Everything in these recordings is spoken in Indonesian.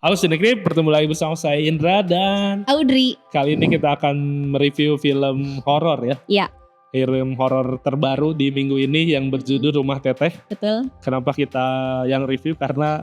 Halo Sinekrip, bertemu lagi bersama saya Indra dan Audrey. kali ini kita akan mereview film horor ya. Iya. Film horor terbaru di minggu ini yang berjudul Rumah Teteh. Betul. Kenapa kita yang review? Karena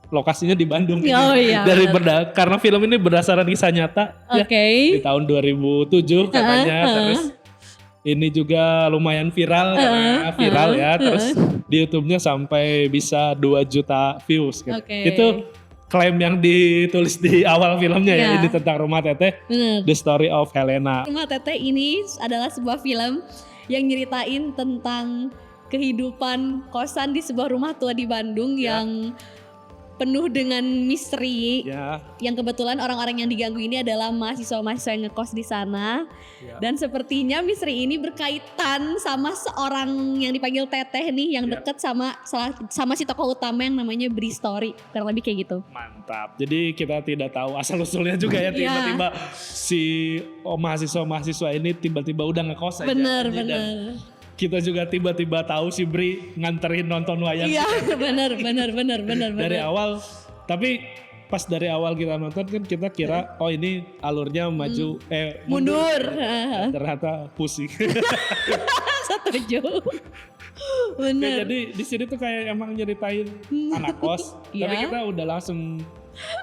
lokasinya di Bandung. Oh iya. Karena film ini berdasarkan kisah nyata Oke. di tahun 2007 katanya. Terus ini juga lumayan viral karena viral ya. Terus di YouTube-nya sampai bisa 2 juta views gitu. Itu klaim yang ditulis di awal filmnya ya, ini tentang Rumah Teteh, The Story of Helena. Rumah Teteh ini adalah sebuah film yang nyeritain tentang kehidupan kosan di sebuah rumah tua di Bandung yang penuh dengan misteri. Yang kebetulan orang-orang yang diganggu ini adalah mahasiswa-mahasiswa yang ngekos di sana. Dan sepertinya misteri ini berkaitan sama seorang yang dipanggil Teteh nih, yang deket sama si tokoh utama yang namanya Bri Story. Kurang lebih kayak gitu. Mantap. Jadi kita tidak tahu asal usulnya juga ya, tiba-tiba si mahasiswa-mahasiswa ini tiba-tiba udah ngekos aja. Bener. Kita juga tiba-tiba tahu si Bri nganterin nonton wayang. Iya, benar. Dari awal, tapi pas dari awal kita nonton kan kita kira oh ini alurnya mundur. Ternyata pusing. Setuju. Benar. Jadi di sini tuh kayak emang nyeritain anak kos, tapi kita udah langsung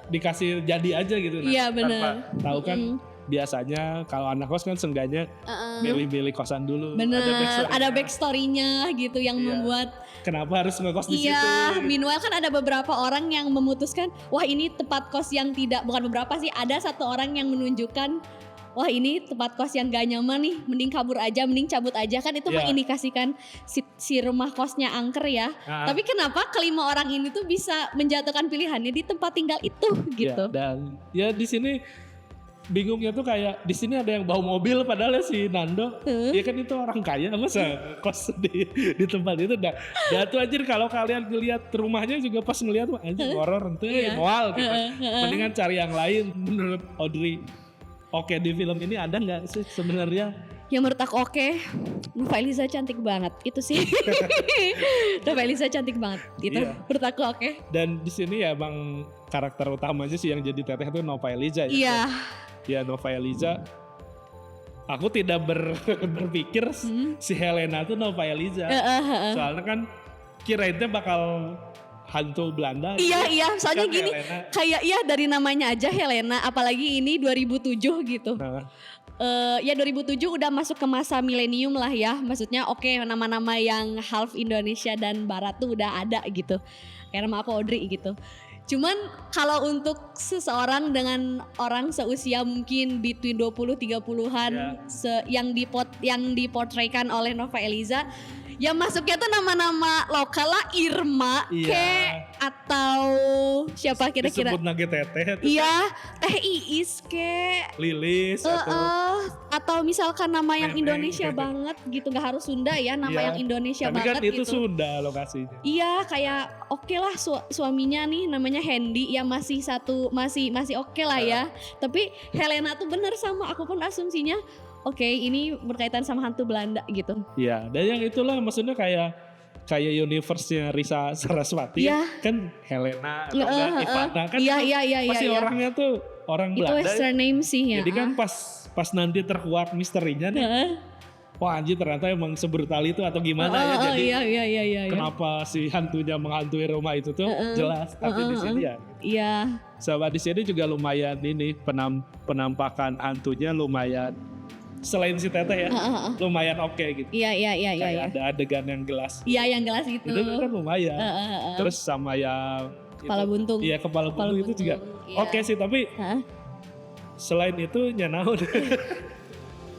dikasih jadi aja gitu. Iya, benar. Tahu kan biasanya kalau anak kos kan seenggaknya milih-milih kosan dulu. Bener, ada backstory-nya gitu yang membuat kenapa harus ngekos di situ. Iya, meanwhile kan ada beberapa orang yang memutuskan wah ini tempat kos yang bukan beberapa sih, ada satu orang yang menunjukkan wah ini tempat kos yang gak nyaman nih, mending kabur aja, mending cabut aja, kan itu mengindikasikan si rumah kosnya angker ya. Tapi kenapa kelima orang ini tuh bisa menjatuhkan pilihannya di tempat tinggal itu gitu. Dan ya di sini bingungnya tuh kayak di sini ada yang bawa mobil padahal si Nando ya kan itu orang kaya, masa kos di tempat itu dah tuh anjir. Kalau kalian ngeliat rumahnya juga pas ngeliat anjir horor ente moal gitu. Mendingan cari yang lain. Menurut Audrey oke di film ini ada nggak sih sebenarnya? Yang menurut aku Nova Eliza cantik banget itu sih. Nova Eliza cantik banget itu menurut aku oke. Dan di sini ya emang karakter utamanya sih yang jadi Teteh itu Nova Eliza ya. Iya. Ya Nova Eliza, aku tidak berpikir si Helena tuh Nova Eliza. Soalnya kan kirainnya bakal hantu Belanda. Iya, soalnya kan gini Helena. Kayak dari namanya aja Helena, apalagi ini 2007 gitu. Ya 2007 udah masuk ke masa milenium lah ya. Maksudnya nama-nama yang half Indonesia dan Barat tuh udah ada gitu. Kayak nama aku Audrey gitu. Cuman kalau untuk seseorang dengan orang seusia mungkin between 20-30-an yang diportraykan oleh Nova Eliza, ya masuknya tuh nama-nama lokal lah, Irma atau siapa kira-kira disebut nage Teteh Teh Iis Lilis atau misalkan nama yang Indonesia banget gitu, gak harus Sunda ya, nama yang Indonesia tapi banget kan itu gitu. Sunda lokasinya. Iya, kayak oke lah suaminya nih namanya Hendy ya, masih oke lah ya. Tapi Helena tuh bener sama aku pun asumsinya ini berkaitan sama hantu Belanda gitu. Iya, dan yang itulah maksudnya kayak universe-nya Risa Saraswati kan Helena atau Ivana kan pasti orangnya tuh orang Belanda. Itu Western name sih ya. Jadi kan pas nanti terkuak misterinya nih. Wah anjir ternyata emang sebrutal itu atau gimana ya. Jadi kenapa si hantunya menghantui rumah itu tuh jelas. Tapi di sini sama di sini juga lumayan ini penampakan hantunya lumayan. Selain si Teteh ya, lumayan oke gitu. Iya. Ada adegan yang gelas. Iya, yang gelas itu. Itu kan lumayan. Terus sama yang kepala buntung. Iya, kepala buntung itu juga oke sih, tapi selain itu nyanaun.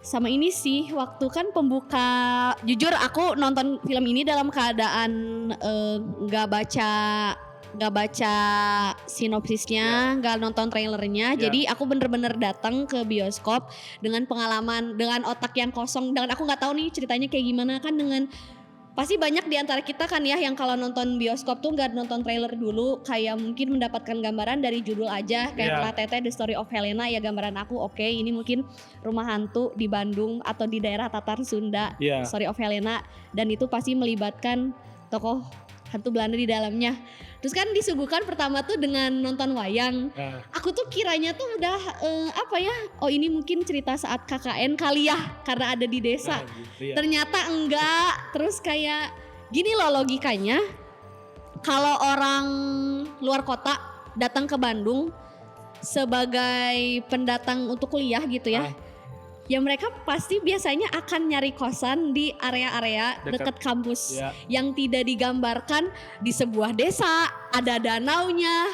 Sama ini sih, waktu kan pembuka, jujur aku nonton film ini dalam keadaan nggak baca sinopsisnya, nggak nonton trailernya. Jadi aku bener-bener datang ke bioskop dengan pengalaman, dengan otak yang kosong, dengan aku nggak tahu nih ceritanya kayak gimana kan. Dengan pasti banyak di antara kita kan ya yang kalau nonton bioskop tuh nggak nonton trailer dulu, kayak mungkin mendapatkan gambaran dari judul aja kayak Rumah Teteh The Story of Helena, ya gambaran aku ini mungkin rumah hantu di Bandung atau di daerah Tatar Sunda, Story of Helena, dan itu pasti melibatkan tokoh hantu Belanda di dalamnya. Terus kan disuguhkan pertama tuh dengan nonton wayang. Nah, Aku tuh kiranya tuh udah apa ya? Oh ini mungkin cerita saat KKN kali ya karena ada di desa. nah gitu ya. Ternyata enggak. Terus kayak gini loh logikanya. Kalau orang luar kota datang ke Bandung sebagai pendatang untuk kuliah gitu ya. Ya mereka pasti biasanya akan nyari kosan di area-area dekat kampus Ya. yang tidak digambarkan di sebuah desa, ada danaunya,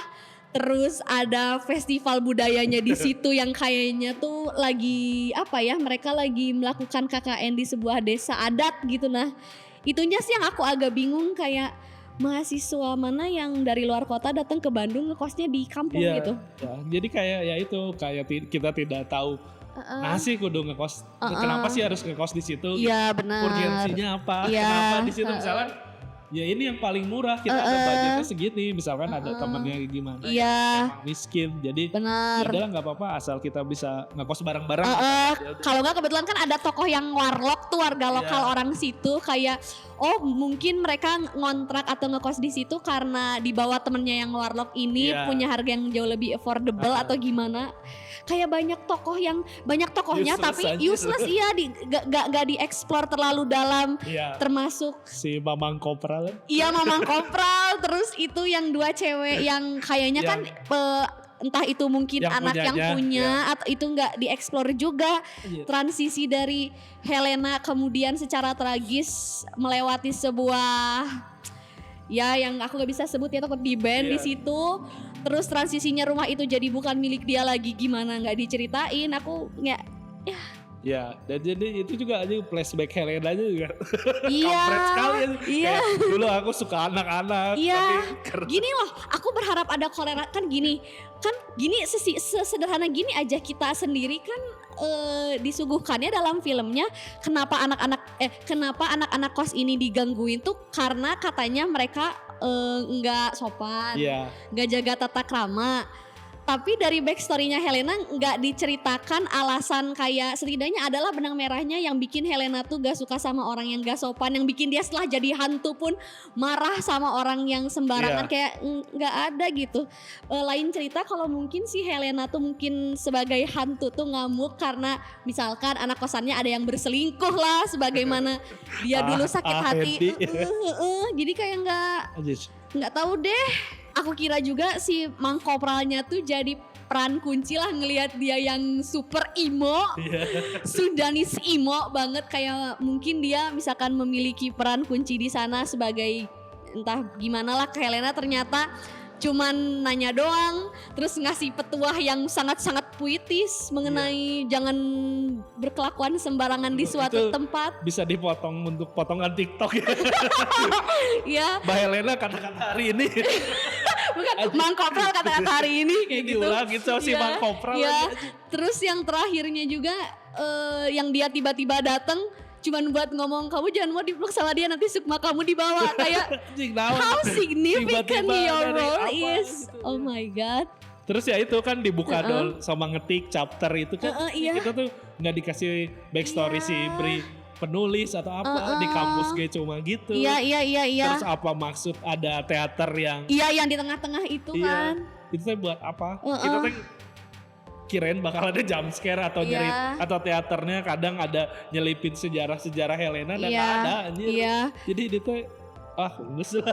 terus ada festival budayanya di situ yang kayaknya tuh lagi apa ya, mereka lagi melakukan KKN di sebuah desa adat gitu. Nah, itunya sih yang aku agak bingung, kayak mahasiswa mana yang dari luar kota datang ke Bandung ngekosnya di kampung Iya, gitu. ya. Jadi kayak ya itu kayak kita tidak tahu. Nah sih kudu ngekos. Kenapa sih harus ngekos di situ? Iya benar. Urgensinya apa? Iya, Kenapa di situ misalkan? Ya ini yang paling murah, kita ada budgetnya segini, misalkan ada temennya gimana Iya. yang emang miskin, jadi Benar. ya udahlah nggak apa-apa asal kita bisa ngekos bareng-bareng. Kalau nggak kebetulan kan ada tokoh yang warlock tuh, warga lokal Iya. orang situ, kayak oh mungkin mereka ngontrak atau ngekos di situ karena di bawah temennya yang warlock ini Iya. punya harga yang jauh lebih affordable atau gimana. Kayak banyak tokohnya Useless tapi anjir. useless, iya, gak dieksplor terlalu dalam, Iya. termasuk Si Mamang Kopral. iya Mamang Kopral, terus itu yang dua cewek yang kayaknya kan entah itu mungkin Yang anak yang punyanya, punya atau itu nggak dieksplor juga. Iya. Transisi dari Helena kemudian secara tragis melewati sebuah ya yang aku nggak bisa sebut ya, tetap di band Iya. di situ. Terus transisinya rumah itu jadi bukan milik dia lagi, gimana nggak diceritain. Aku nggak Ya, dan jadi itu juga aja flashback Helena-nya juga. iya Kampret sekali ya. iya. Kayak dulu aku suka anak-anak. Iya, tapi gini loh, aku berharap ada korelasi kan gini sesederhana gini aja, kita sendiri kan disuguhkannya dalam filmnya kenapa anak-anak kos ini digangguin tuh karena katanya mereka nggak sopan, Iya. nggak jaga tata krama. Tapi dari backstory-nya Helena nggak diceritakan alasan, kayak setidaknya adalah benang merahnya yang bikin Helena tuh gak suka sama orang yang gak sopan, yang bikin dia setelah jadi hantu pun marah sama orang yang sembarangan, Iya. kayak nggak ada gitu. Lain cerita kalau mungkin si Helena tuh mungkin sebagai hantu tuh ngamuk karena misalkan anak kosannya ada yang berselingkuh lah, sebagaimana dia dulu sakit hati. Hendi. Jadi kayak nggak tahu deh. Aku kira juga si Mang Kopralnya tuh jadi peran kunci lah, ngelihat dia yang super emo, Sundanis emo banget, kayak mungkin dia misalkan memiliki peran kunci di sana sebagai entah gimana lah ke Helena, ternyata cuman nanya doang, terus ngasih petuah yang sangat-sangat puitis mengenai jangan berkelakuan sembarangan di suatu Itu tempat. Bisa dipotong untuk potongan TikTok ya. Ya, Mbak Helena kata-kata hari ini. bukan Mang Kopral kata-kata hari ini kayak gitu. Diulangin sama si Iya, Mang Kopral iya. lagi aja. Terus yang terakhirnya juga yang dia tiba-tiba datang cuman buat ngomong kamu jangan mau dipeluk sama dia, nanti sukma kamu dibawa. Kayak Anjing, naon. how significant Tiba-tiba your dari role apa is. gitu. Oh my god. Terus ya itu kan dibuka dol sama ngetik chapter itu kan Iya. kita tuh nggak dikasih backstory si Bri penulis atau apa di kampus kayak cuma gitu. Iya. Terus apa maksud ada teater yang Iya, yang di tengah-tengah itu kan. itu teh buat apa? Kita teh kirain bakal ada jump scare atau Iya. atau teaternya kadang ada nyelipin sejarah-sejarah Helena dan Iya, nggak ada anjir. iya. Jadi itu enggak lah.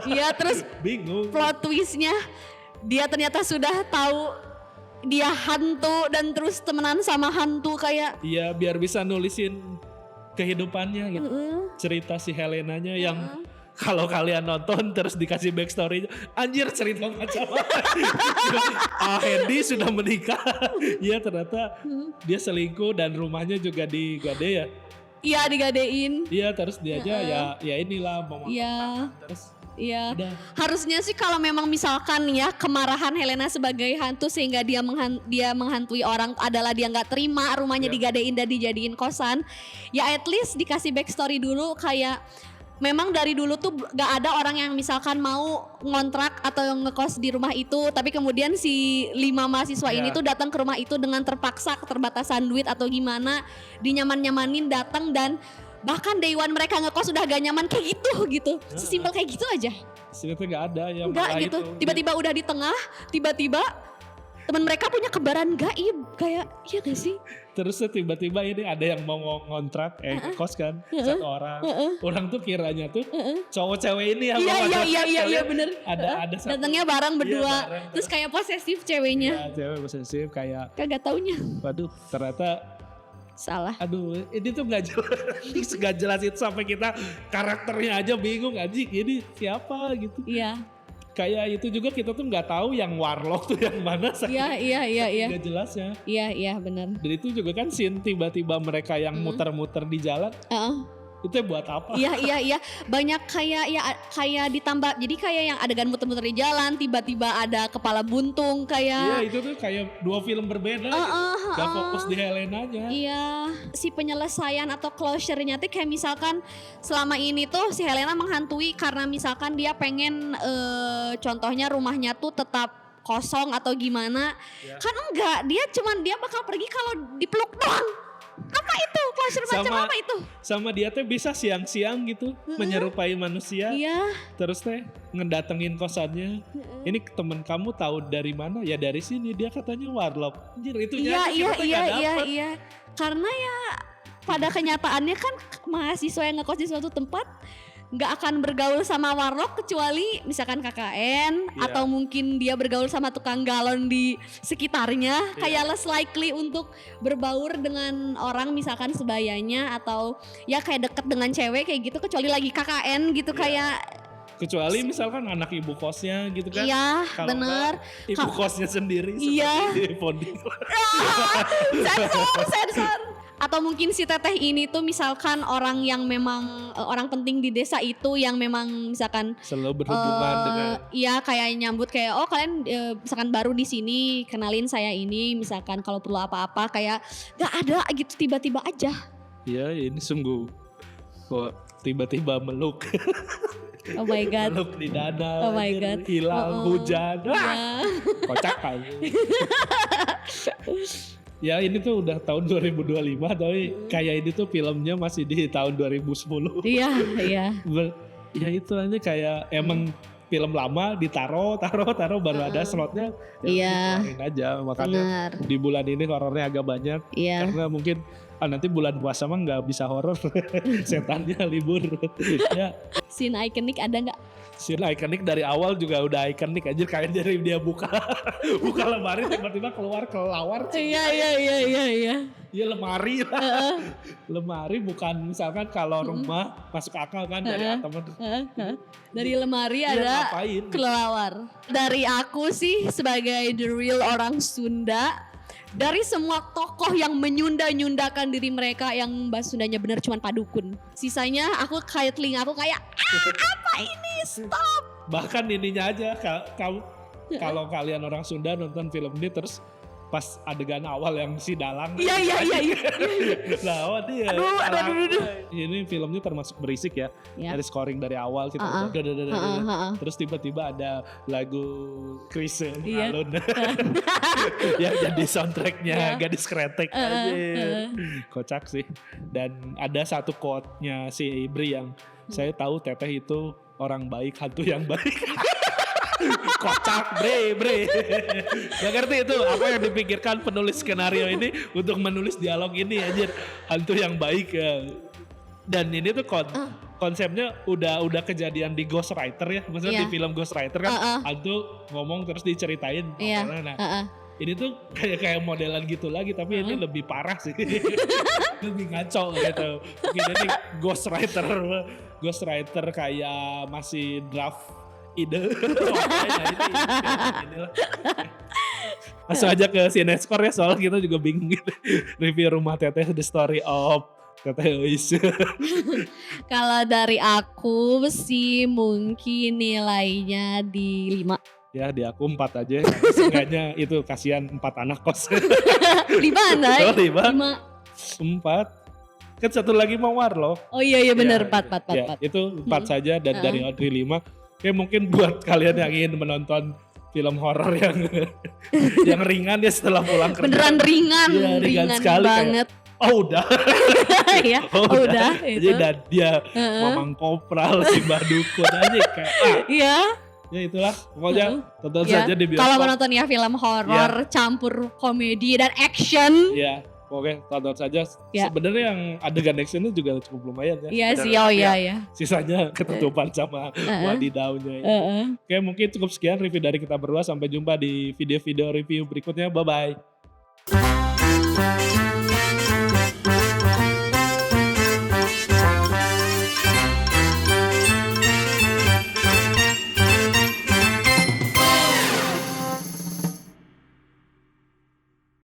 Iya, terus Bingung. plot twistnya dia ternyata sudah tahu dia hantu dan terus temenan sama hantu, kayak Iya, biar bisa nulisin kehidupannya gitu. Cerita si Helenanya yang kalau kalian nonton terus dikasih backstory, anjir cerita macam apa? Hendi sudah menikah. Iya ternyata dia selingkuh dan rumahnya juga digade ya. iya digadein. Iya terus dia aja ya inilah mau Iya. terus Iya, udah. harusnya sih kalau memang misalkan ya kemarahan Helena sebagai hantu sehingga dia menghantui orang adalah dia nggak terima rumahnya digadein dan dijadiin kosan, ya at least dikasih backstory dulu, kayak memang dari dulu tuh gak ada orang yang misalkan mau ngontrak atau yang ngekos di rumah itu, tapi kemudian si 5 mahasiswa ini tuh datang ke rumah itu dengan terpaksa keterbatasan duit atau gimana, dinyaman-nyamanin datang dan bahkan day one mereka ngekos udah gak nyaman kayak gitu. Sesimpel kayak gitu aja. Sini tuh gak ada yang Enggak gitu. Tiba-tiba udah di tengah, tiba-tiba teman mereka punya kembaran gaib. Kayak iya gak sih? Terus tiba-tiba ini ada yang mau ngontrak, kos kan, satu orang. Orang tuh kiranya tuh cowok cewek ini yang Iya bener. Ada satu. Datangnya bareng berdua. bareng. Terus kayak posesif ceweknya. Iya, cewek posesif kayak, Kagak taunya. waduh ternyata, Salah. aduh ini tuh gak jelas, gak jelas itu sampai kita karakternya aja bingung anjing ini siapa gitu. Iya. Kayak itu juga kita tuh nggak tahu yang warlock tuh yang mana. Iya. Gak jelasnya. Iya benar. Dan itu juga kan scene tiba-tiba mereka yang muter-muter di jalan. Itu buat apa? Iya. Banyak kayak ditambah. Jadi kayak yang adegan muter-muter di jalan, tiba-tiba ada kepala buntung Iya kayak. itu tuh kayak dua film berbeda. Gak fokus di Helenanya. Iya, si penyelesaian atau closure-nya tuh kayak misalkan selama ini tuh si Helena menghantui karena misalkan dia pengen contohnya rumahnya tuh tetap kosong atau gimana. Ya. Kan enggak, dia bakal pergi kalau dipeluk doang. Apa itu? Closure macam apa itu? Sama dia tuh bisa siang-siang gitu menyerupai manusia. Iya. Terus teh ngedatengin kosannya. Ini temen kamu tahu dari mana? Ya dari sini, dia katanya warlock. Anjir itu Iya. Karena ya pada kenyataannya kan mahasiswa yang ngekos di suatu tempat nggak akan bergaul sama warlock kecuali misalkan KKN atau mungkin dia bergaul sama tukang galon di sekitarnya, kayak less likely untuk berbaur dengan orang misalkan sebayanya atau ya kayak deket dengan cewek kayak gitu kecuali lagi KKN gitu kayak. Kecuali misalkan anak ibu kosnya gitu kan. Iya bener. Ibu kosnya sendiri iya. seperti Ponding. Sensor. Atau mungkin si teteh ini tuh misalkan orang yang memang orang penting di desa itu yang memang misalkan selalu berhubungan dengan. Iya kayak nyambut kayak kalian misalkan baru di sini kenalin saya ini misalkan kalau perlu apa-apa kayak gak ada gitu tiba-tiba aja. Iya ini sungguh kok tiba-tiba meluk. Oh my god. Meluk di dada. Oh my god. Hilang hujan. Kocak kan. Ya ini tuh udah tahun 2025 tapi kayak ini tuh filmnya masih di tahun 2010. Iya. Ya itu aja kayak emang film lama taruh baru ada slotnya. Iya. Aja makanya di bulan ini horornya agak banyak. Iya. Karena mungkin nanti bulan puasa mah nggak bisa horor. Setannya libur. Ya. Scene ikonik ada nggak? Scene ikonik dari awal juga udah ikonik aja kayak dari dia buka lemari tiba-tiba keluar kelawar. Iya. Iya lemari lah. Lemari bukan misalkan kalau rumah masuk akal kan dari teman. Dari lemari ada kelelawar. Dari aku sih sebagai the real orang Sunda, dari semua tokoh yang menyunda-nyundakan diri mereka yang bahasa Sundanya benar cuman Padukun. Sisanya aku kayak telinga aku kayak apa ini, stop. Bahkan ininya aja kalau kalian orang Sunda nonton film ini terus pas adegan awal yang si Dalang. Iya. Nah, dia. Aduh. Ini filmnya termasuk berisik ya. Dari scoring dari awal kita terus tiba-tiba ada lagu Chrisye alun. Ya jadi soundtracknya Gadis Kretek aja. Kocak sih. Dan ada satu quote-nya si Ibri yang saya tahu Teteh itu orang baik, hantu yang baik. Kocak bre. Gak ngerti itu apa yang dipikirkan penulis skenario ini untuk menulis dialog ini anjir. Hantu yang baik ya. Dan ini tuh konsepnya udah kejadian di Ghost Rider ya. Maksudnya di film Ghost Rider kan hantu ngomong terus diceritain. Ini tuh kayak modelan gitu lagi tapi ini lebih parah sih. Lebih ngaco gitu. Mungkin ini Ghost Rider kayak masih draft ide. Langsung aja ke Cinescore ya soalnya kita juga bingung gitu. Review Rumah Teteh The Story of Teteh Uis. Kalau dari aku sih mungkin nilainya di 5. Ya di aku 4 aja. Seenggaknya itu kasihan 4 anak kos. 5 Nay. Oh 5. 4. Kan satu lagi mau warlock. Oh iya benar 4. Itu 4 saja dan dari Audrey 5. Oke mungkin buat kalian yang ingin menonton film horor yang ringan ya setelah pulang kerja. Beneran ringan sekali banget. Oh udah. Ya, udah Jadi itu. dan dia Heeh. Mamang Kopral si Mbak Dukun aja kayak Iya. ya itulah pokoknya tonton Ya. saja di Kalau bioskop. menonton ya film horor campur komedi dan action. Iya, pokoknya tonton saja. Ya. Sebenarnya yang adegan actionnya juga cukup lumayan ya. Iya Benar. sih, oh iya Ya, ya. sisanya ketutupan sama wadidaunya. Ya. Heeh. Oke, mungkin cukup sekian review dari kita berdua. Sampai jumpa di video-video review berikutnya. Bye-bye.